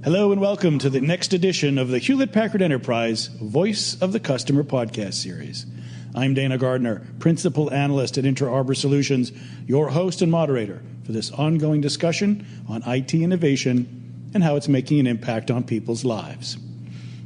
Hello and welcome to the next edition of the Hewlett-Packard Enterprise Voice of the Customer podcast series. I'm Dana Gardner, Principal Analyst at Inter Arbor Solutions, your host and moderator for this ongoing discussion on IT innovation and how it's making an impact on people's lives.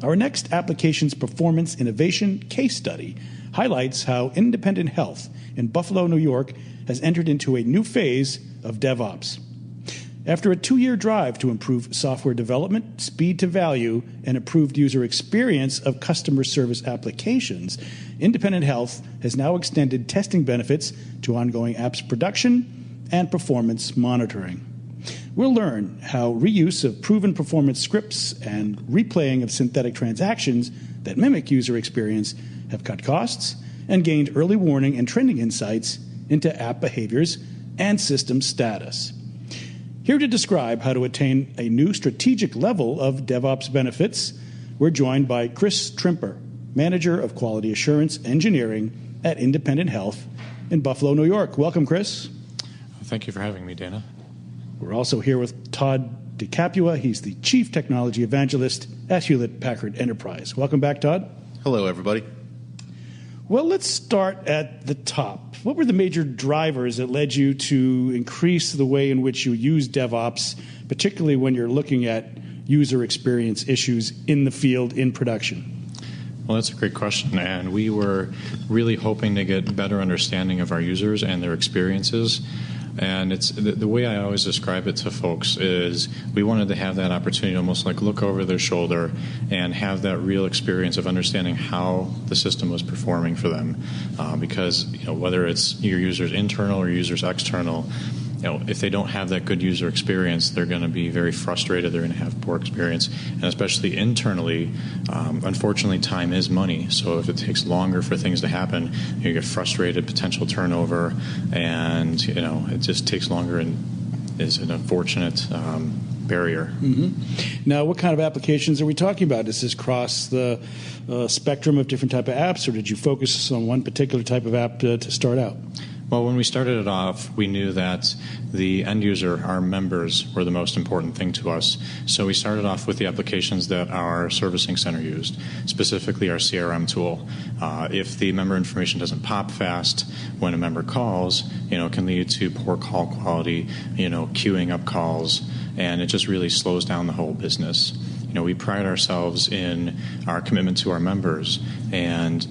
Our next Applications Performance Innovation case study highlights how Independent Health in Buffalo, New York has entered into a new phase of DevOps. After a 2-year drive to improve software development, speed to value, and improved user experience of customer service applications, Independent Health has now extended testing benefits to ongoing apps production and performance monitoring. We'll learn how reuse of proven performance scripts and replaying of synthetic transactions that mimic user experience have cut costs and gained early warning and trending insights into app behaviors and system status. Here to describe how to attain a new strategic level of DevOps benefits, we're joined by Chris Trimper, Manager of Quality Assurance Engineering at Independent Health in Buffalo, New York. Welcome, Chris. Thank you for having me, Dana. We're also here with Todd DeCapua. He's the Chief Technology Evangelist at Hewlett-Packard Enterprise. Welcome back, Todd. Hello, everybody. Well, let's start at the top. What were the major drivers that led you to increase the way in which you use DevOps, particularly when you're looking at user experience issues in the field, in production? Well, that's a great question, and we were really hoping to get better understanding of our users and their experiences. And it's the way I always describe it to folks is we wanted to have that opportunity to almost like look over their shoulder and have that real experience of understanding how the system was performing for them. Because whether it's your users internal or users external, if they don't have that good user experience, they're going to be very frustrated. They're going to have poor experience, and especially internally. Unfortunately, time is money. So if it takes longer for things to happen, you get frustrated, potential turnover, and it just takes longer and is an unfortunate barrier. Mm-hmm. Now, what kind of applications are we talking about? Does this cross the spectrum of different type of apps, or did you focus on one particular type of app to start out? Well, when we started it off, we knew that the end user, our members, were the most important thing to us. So we started off with the applications that our servicing center used, specifically our CRM tool. If the member information doesn't pop fast when a member calls, it can lead to poor call quality, queuing up calls, and it just really slows down the whole business. We pride ourselves in our commitment to our members, and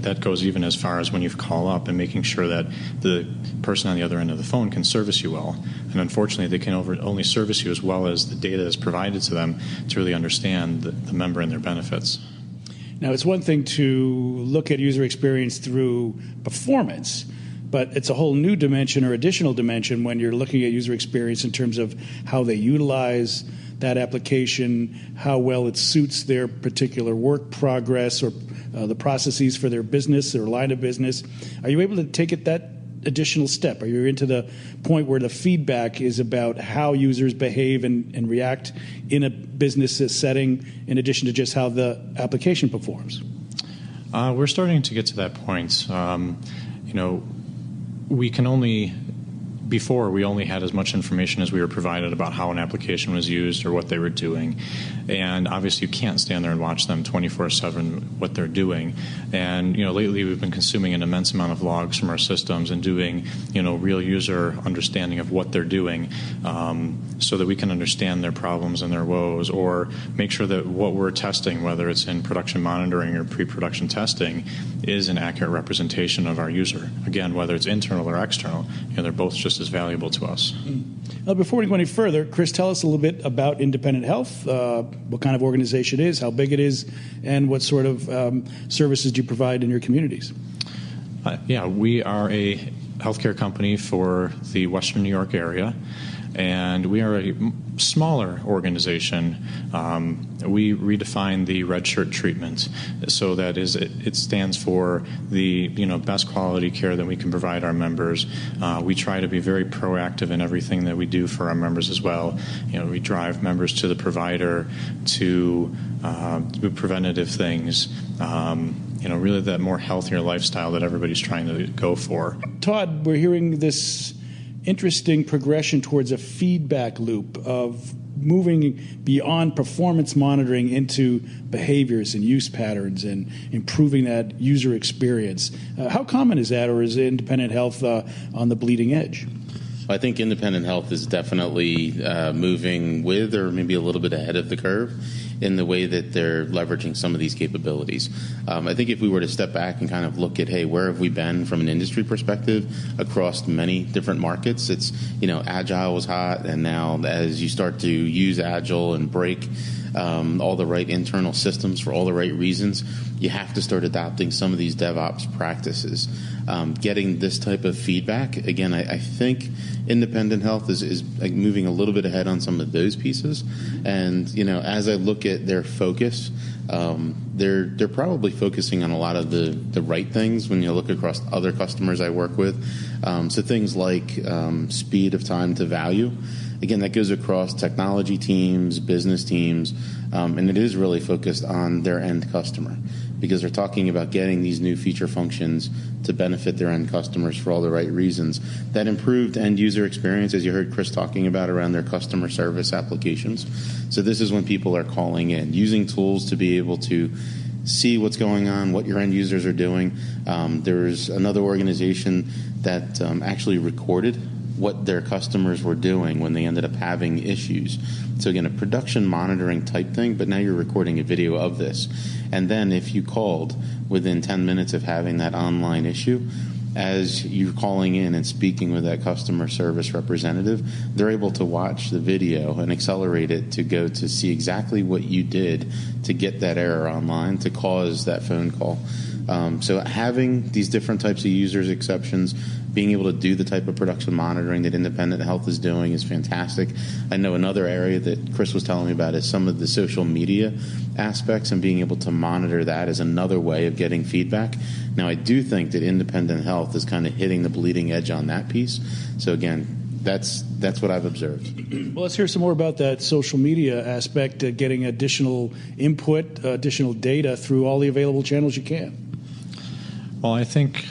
that goes even as far as when you call up and making sure that the person on the other end of the phone can service you well. And unfortunately, they can only service you as well as the data is provided to them to really understand the member and their benefits. Now, it's one thing to look at user experience through performance, but it's a whole new dimension or additional dimension when you're looking at user experience in terms of how they utilize that application, how well it suits their particular work progress or the processes for their business or line of business. Are you able to take it that additional step? Are you into the point where the feedback is about how users behave and react in a business setting in addition to just how the application performs? We're starting to get to that point. We can only... Before, we only had as much information as we were provided about how an application was used or what they were doing. And obviously, you can't stand there and watch them 24/7 what they're doing. And, lately we've been consuming an immense amount of logs from our systems and doing, real user understanding of what they're doing so that we can understand their problems and their woes, or make sure that what we're testing, whether it's in production monitoring or pre-production testing, is an accurate representation of our user. Again, whether it's internal or external, they're both just as valuable to us. Now, before we go any further, Chris, tell us a little bit about Independent Health, what kind of organization it is, how big it is, and what sort of services do you provide in your communities? We are a healthcare company for the Western New York area, and we are a smaller organization. We redefine the red shirt treatment, so that is it stands for the best quality care that we can provide our members. We try to be very proactive in everything that we do for our members as well. We drive members to the provider to do preventative things. really that more healthier lifestyle that everybody's trying to go for. Todd, we're hearing this interesting progression towards a feedback loop of moving beyond performance monitoring into behaviors and use patterns and improving that user experience. How common is that, or is independent health on the bleeding edge? I think independent health is definitely moving with or maybe a little bit ahead of the curve in the way that they're leveraging some of these capabilities. I think if we were to step back and kind of look at, hey, where have we been from an industry perspective across many different markets? It's, Agile was hot, and now as you start to use Agile and break all the right internal systems for all the right reasons, you have to start adopting some of these DevOps practices. Getting this type of feedback, again, I think independent health is moving a little bit ahead on some of those pieces. And, as I look at their focus, they're probably focusing on a lot of the right things when you look across other customers I work with. So things like speed of time to value. Again, that goes across technology teams, business teams, and it is really focused on their end customer, because they're talking about getting these new feature functions to benefit their end customers for all the right reasons. That improved end user experience, as you heard Chris talking about, around their customer service applications. So this is when people are calling in, using tools to be able to see what's going on, what your end users are doing. There's another organization that actually recorded what their customers were doing when they ended up having issues. So again, a production monitoring type thing, but now you're recording a video of this. And then if you called within 10 minutes of having that online issue, as you're calling in and speaking with that customer service representative, they're able to watch the video and accelerate it to go to see exactly what you did to get that error online to cause that phone call. So having these different types of users exceptions, being able to do the type of production monitoring that independent health is doing is fantastic. I know another area that Chris was telling me about is some of the social media aspects, and being able to monitor that is another way of getting feedback. Now, I do think that independent health is kind of hitting the bleeding edge on that piece. So again, that's what I've observed. Well, let's hear some more about that social media aspect, getting additional input, additional data through all the available channels you can. Well, I think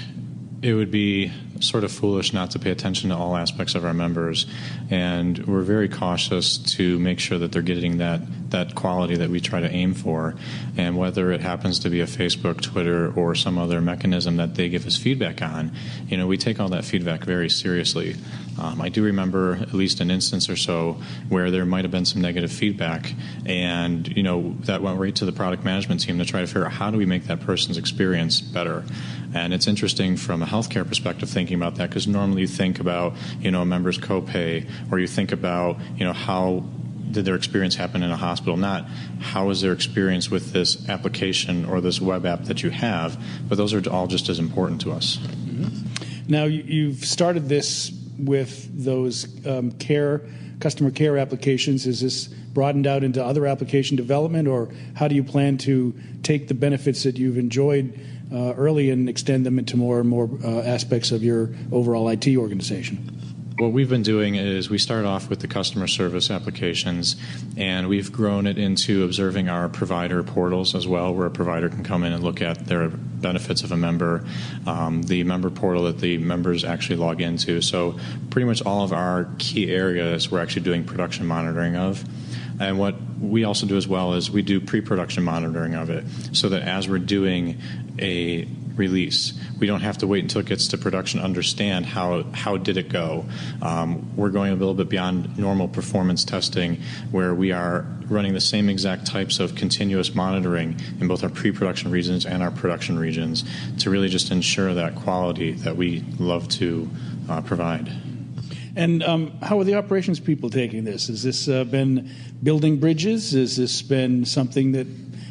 it would be sort of foolish not to pay attention to all aspects of our members, and we're very cautious to make sure that they're getting that quality that we try to aim for. And whether it happens to be a Facebook, Twitter, or some other mechanism that they give us feedback on, we take all that feedback very seriously. I do remember at least an instance or so where there might have been some negative feedback, and that went right to the product management team to try to figure out how do we make that person's experience better. And it's interesting from a healthcare perspective thinking about that, because normally you think about a member's copay, or you think about how did their experience happen in a hospital, not how is their experience with this application or this web app that you have, but those are all just as important to us. Mm-hmm. Now, you've started this with those customer care applications. Is this broadened out into other application development, or how do you plan to take the benefits that you've enjoyed early and extend them into more and more aspects of your overall IT organization? What we've been doing is we started off with the customer service applications, and we've grown it into observing our provider portals as well, where a provider can come in and look at their benefits of a member, the member portal that the members actually log into. So pretty much all of our key areas we're actually doing production monitoring of. And what we also do as well is we do pre-production monitoring of it, so that as we're doing a release, we don't have to wait until it gets to production to understand how did it go. We're going a little bit beyond normal performance testing, where we are running the same exact types of continuous monitoring in both our pre-production regions and our production regions to really just ensure that quality that we love to provide. And how are the operations people taking this? Has this been building bridges? Has this been something that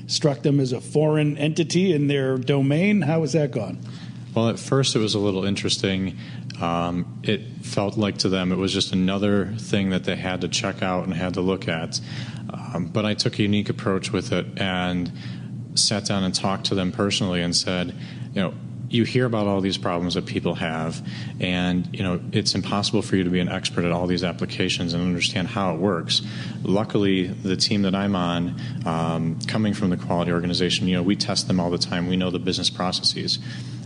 struck them as a foreign entity in their domain? How has that gone? Well, at first it was a little interesting. It felt like to them it was just another thing that they had to check out and had to look at. But I took a unique approach with it and sat down and talked to them personally and said, you hear about all these problems that people have, and it's impossible for you to be an expert at all these applications and understand how it works. Luckily, the team that I'm on, coming from the quality organization, we test them all the time. We know the business processes.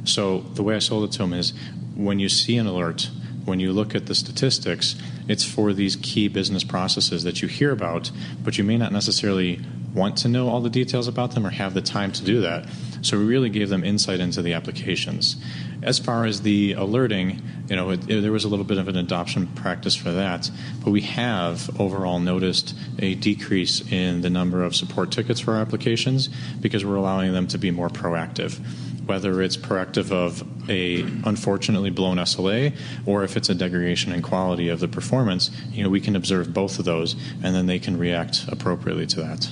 So the way I sold it to them is, when you see an alert, when you look at the statistics, it's for these key business processes that you hear about, but you may not necessarily want to know all the details about them or have the time to do that. So we really gave them insight into the applications. As far as the alerting, there was a little bit of an adoption practice for that, but we have overall noticed a decrease in the number of support tickets for our applications because we're allowing them to be more proactive. Whether it's proactive of a unfortunately blown SLA or if it's a degradation in quality of the performance, we can observe both of those, and then they can react appropriately to that.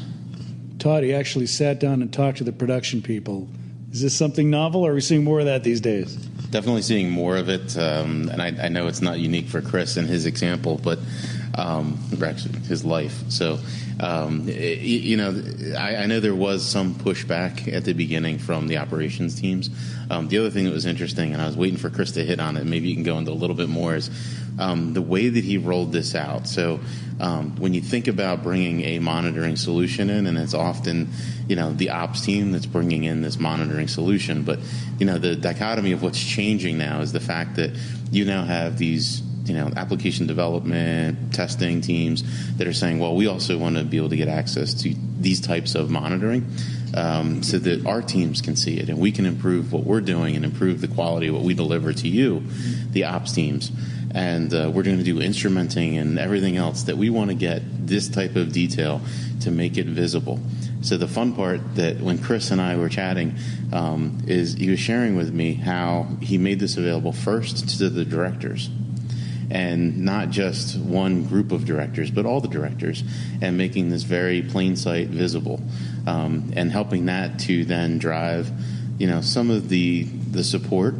Todd, he actually sat down and talked to the production people. Is this something novel, or are we seeing more of that these days? Definitely seeing more of it, and I know it's not unique for Chris and his example, but actually his life. So, I know there was some pushback at the beginning from the operations teams. The other thing that was interesting, and I was waiting for Chris to hit on it, maybe you can go into a little bit more, is the way that he rolled this out. So when you think about bringing a monitoring solution in, and it's often, the ops team that's bringing in this monitoring solution, but, the dichotomy of what's changing now is the fact that you now have these application development, testing teams that are saying, well, we also want to be able to get access to these types of monitoring so that our teams can see it and we can improve what we're doing and improve the quality of what we deliver to you, the ops teams. And we're going to do instrumenting and everything else that we want to get this type of detail to make it visible. So the fun part that when Chris and I were chatting is he was sharing with me how he made this available first to the directors, and not just one group of directors, but all the directors, and making this very plain sight visible, and helping that to then drive, some of the support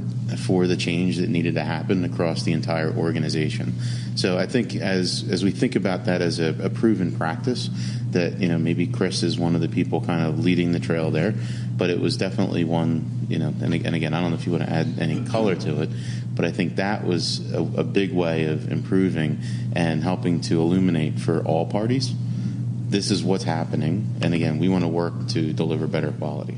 for the change that needed to happen across the entire organization. So I think as we think about that as a proven practice, that maybe Chris is one of the people kind of leading the trail there, but it was definitely one, and again, I don't know if you want to add any color to it, but I think that was a big way of improving and helping to illuminate for all parties, this is what's happening, and again, we want to work to deliver better quality.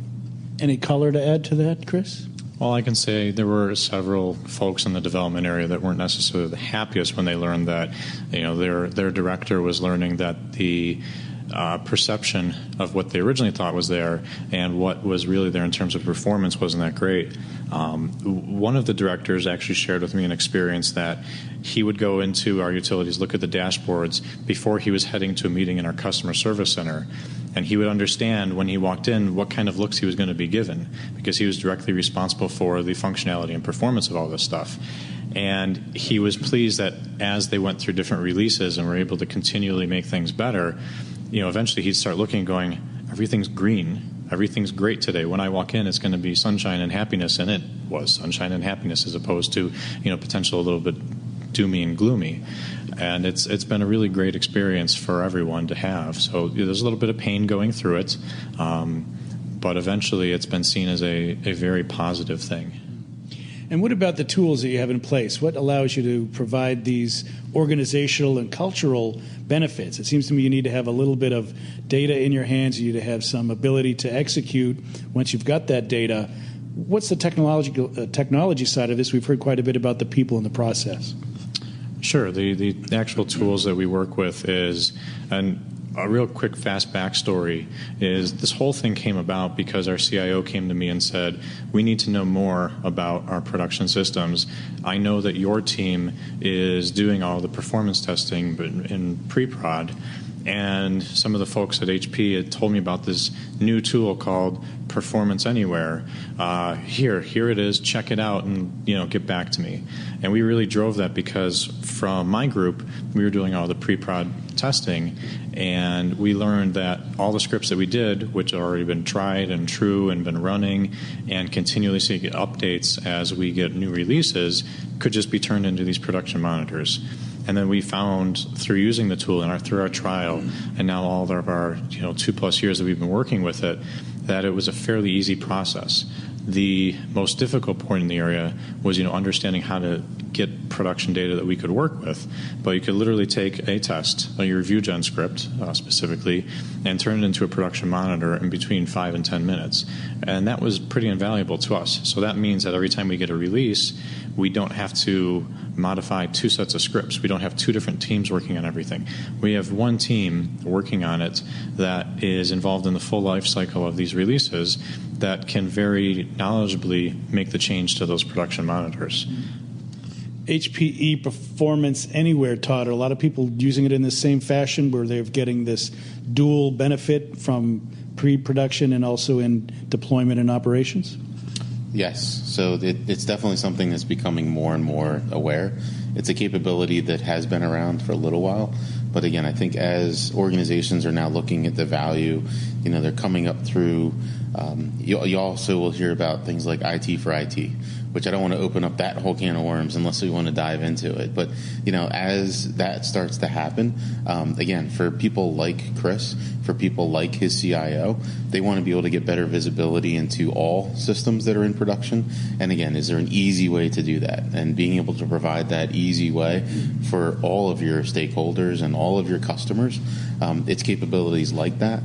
Any color to add to that, Chris? Well, I can say there were several folks in the development area that weren't necessarily the happiest when they learned that, their director was learning that the perception of what they originally thought was there and what was really there in terms of performance wasn't that great. One of the directors actually shared with me an experience that he would go into our utilities, look at the dashboards before he was heading to a meeting in our customer service center, and he would understand when he walked in what kind of looks he was going to be given, because he was directly responsible for the functionality and performance of all this stuff. And he was pleased that as they went through different releases and were able to continually make things better, eventually he'd start looking and going, everything's green, everything's great today. When I walk in, it's going to be sunshine and happiness, and it was sunshine and happiness as opposed to, potential a little bit doomy and gloomy. And it's been a really great experience for everyone to have. So there's a little bit of pain going through it, but eventually it's been seen as a very positive thing. And what about the tools that you have in place? What allows you to provide these organizational and cultural benefits? It seems to me you need to have a little bit of data in your hands. You need to have some ability to execute once you've got that data. What's the technology side of this? We've heard quite a bit about the people in the process. Sure. The actual tools that we work with is, and a real quick, fast backstory is this whole thing came about because our CIO came to me and said, we need to know more about our production systems. I know that your team is doing all the performance testing in pre-prod, and some of the folks at HP had told me about this new tool called Performance Anywhere. Here it is, check it out and get back to me. And we really drove that because from my group, we were doing all the pre-prod testing, and we learned that all the scripts that we did, which had already been tried and true and been running and continually seeing updates as we get new releases, could just be turned into these production monitors. And then we found through using the tool and through our trial, and now all of our 2+ years that we've been working with it, that it was a fairly easy process. The most difficult point in the area was, understanding how to get production data that we could work with. But you could literally take a test, your review gen script specifically, and turn it into a production monitor in between 5 and 10 minutes. And that was pretty invaluable to us. So that means that every time we get a release, we don't have to modify 2 sets of scripts. We don't have 2 different teams working on everything. We have one team working on it that is involved in the full life cycle of these releases that can very knowledgeably make the change to those production monitors. HPE Performance Anywhere, Todd, are a lot of people using it in the same fashion where they're getting this dual benefit from pre-production and also in deployment and operations? Yes. So it's definitely something that's becoming more and more aware. It's a capability that has been around for a little while. But again, I think as organizations are now looking at the value, they're coming up through, you also will hear about things like IT for IT, which I don't want to open up that whole can of worms unless we want to dive into it. But, as that starts to happen, again, for people like Chris, for people like his CIO, they want to be able to get better visibility into all systems that are in production. And again, is there an easy way to do that? And being able to provide that easy way for all of your stakeholders and all of your customers, it's capabilities like that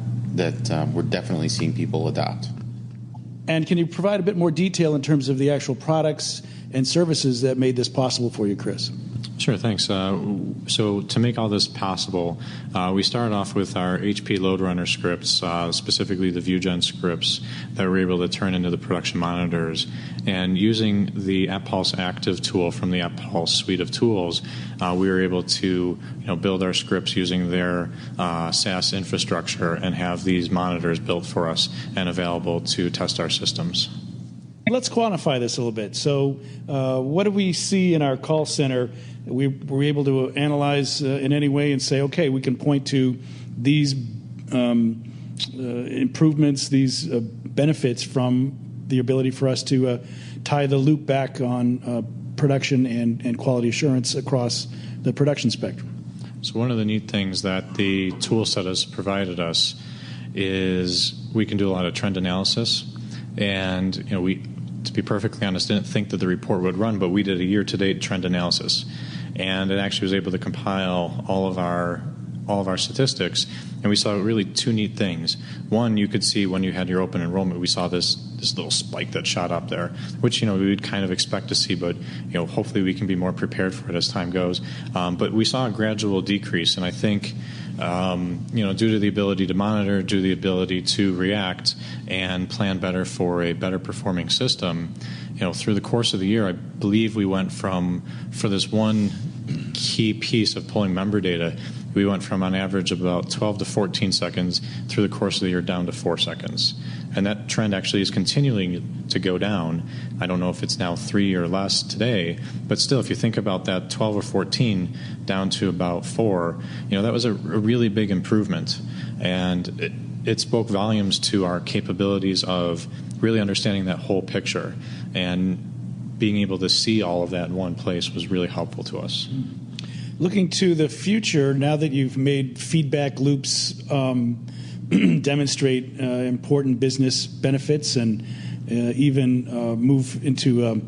we're definitely seeing people adopt. And can you provide a bit more detail in terms of the actual products and services that made this possible for you, Chris? Sure, thanks. So to make all this possible, we started off with our HP LoadRunner scripts, specifically the ViewGen scripts that we're able to turn into the production monitors. And using the AppPulse Active tool from the AppPulse suite of tools, we were able to build our scripts using their SaaS infrastructure and have these monitors built for us and available to test our systems. Let's quantify this a little bit. So what do we see in our call center? Were we able to analyze in any way and say, okay, we can point to these improvements, these benefits from the ability for us to tie the loop back on production and quality assurance across the production spectrum? So one of the neat things that the tool set has provided us is we can do a lot of trend analysis. And we, to be perfectly honest, didn't think that the report would run, but we did a year-to-date trend analysis, and it actually was able to compile all of our statistics. And we saw really 2 neat things. One, you could see when you had your open enrollment, we saw this little spike that shot up there, which we would kind of expect to see, but hopefully we can be more prepared for it as time goes. But we saw a gradual decrease, and I think due to the ability to monitor, due to the ability to react and plan better for a better performing system, through the course of the year, I believe we went from, for this one key piece of pulling member data, we went from on average about 12 to 14 seconds through the course of the year down to 4 seconds. And that trend actually is continuing to go down. I don't know if it's now 3 or less today, but still, if you think about that 12 or 14 down to about 4, that was a really big improvement. And it spoke volumes to our capabilities of really understanding that whole picture. And being able to see all of that in one place was really helpful to us. Looking to the future, now that you've made feedback loops demonstrate important business benefits and even move into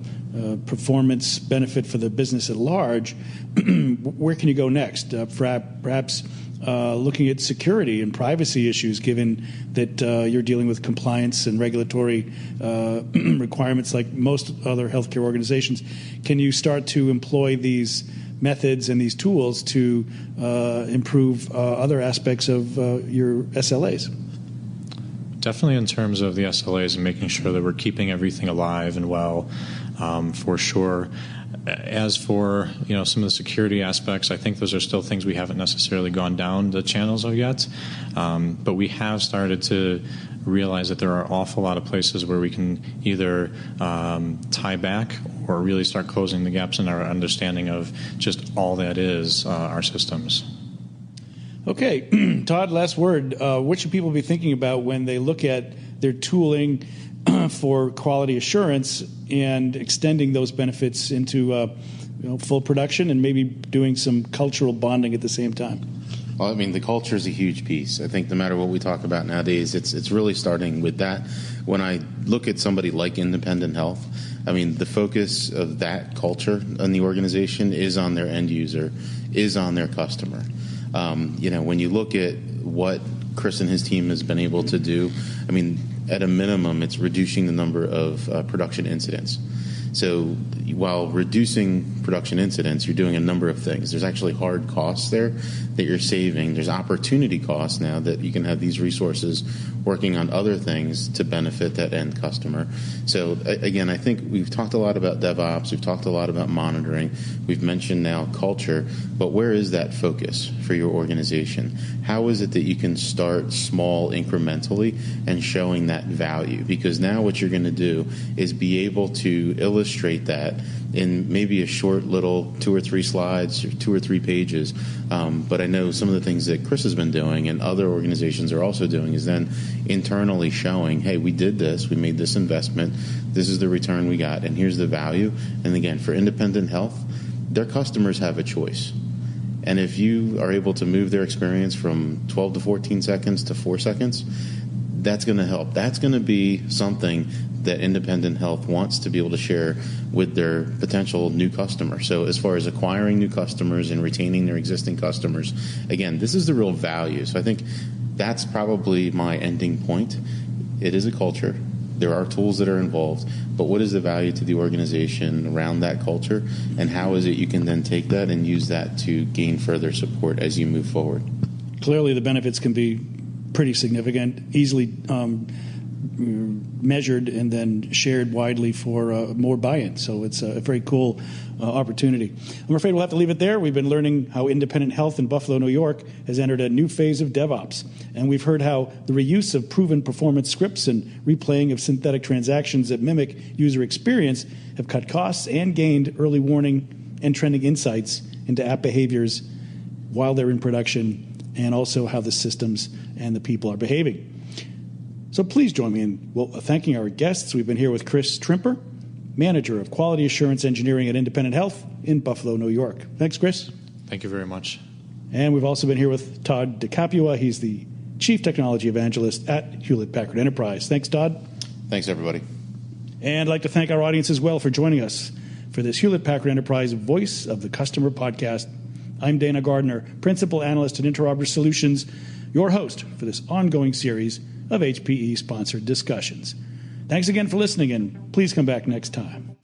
performance benefit for the business at large, where can you go next? Perhaps looking at security and privacy issues, given that you're dealing with compliance and regulatory requirements like most other healthcare organizations. Can you start to employ these methods and these tools to improve other aspects of your SLAs? Definitely in terms of the SLAs and making sure that we're keeping everything alive and well, for sure. As for some of the security aspects, I think those are still things we haven't necessarily gone down the channels of yet, but we have started to realize that there are an awful lot of places where we can either tie back or really start closing the gaps in our understanding of just all that is our systems. Okay, Todd, last word. What should people be thinking about when they look at their tooling for quality assurance and extending those benefits into full production and maybe doing some cultural bonding at the same time? Well, I mean, the culture is a huge piece. I think no matter what we talk about nowadays, it's really starting with that. When I look at somebody like Independent Health, I mean, the focus of that culture in the organization is on their end user, is on their customer. When you look at what Chris and his team has been able to do, I mean, at a minimum, it's reducing the number of production incidents. So while reducing production incidents, you're doing a number of things. There's actually hard costs there that you're saving. There's opportunity costs now that you can have these resources working on other things to benefit that end customer. So again, I think we've talked a lot about DevOps. We've talked a lot about monitoring. We've mentioned now culture. But where is that focus for your organization? How is it that you can start small incrementally and showing that value? Because now what you're going to do is be able to illustrate that in maybe a short little 2 or 3 slides or 2 or 3 pages. But I know some of the things that Chris has been doing and other organizations are also doing is then internally showing, hey, we did this, we made this investment, this is the return we got, and here's the value. And again, for Independent Health, their customers have a choice. And if you are able to move their experience from 12 to 14 seconds to 4 seconds, that's going to help. That's going to be something that Independent Health wants to be able to share with their potential new customer. So as far as acquiring new customers and retaining their existing customers, again, this is the real value. So I think that's probably my ending point. It is a culture. There are tools that are involved, but what is the value to the organization around that culture, and how is it you can then take that and use that to gain further support as you move forward? Clearly, the benefits can be pretty significant, easily measured and then shared widely for more buy-in. So it's a very cool opportunity. I'm afraid we'll have to leave it there. We've been learning how Independent Health in Buffalo, New York has entered a new phase of DevOps. And we've heard how the reuse of proven performance scripts and replaying of synthetic transactions that mimic user experience have cut costs and gained early warning and trending insights into app behaviors while they're in production, and also how the systems and the people are behaving. So please join me in thanking our guests. We've been here with Chris Trimper, Manager of Quality Assurance Engineering at Independent Health in Buffalo, New York. Thanks, Chris. Thank you very much. And we've also been here with Todd DeCapua. He's the Chief Technology Evangelist at Hewlett-Packard Enterprise. Thanks, Todd. Thanks, everybody. And I'd like to thank our audience as well for joining us for this Hewlett-Packard Enterprise Voice of the Customer podcast. I'm Dana Gardner, Principal Analyst at Interarbor Solutions, your host for this ongoing series of HPE-sponsored discussions. Thanks again for listening, and please come back next time.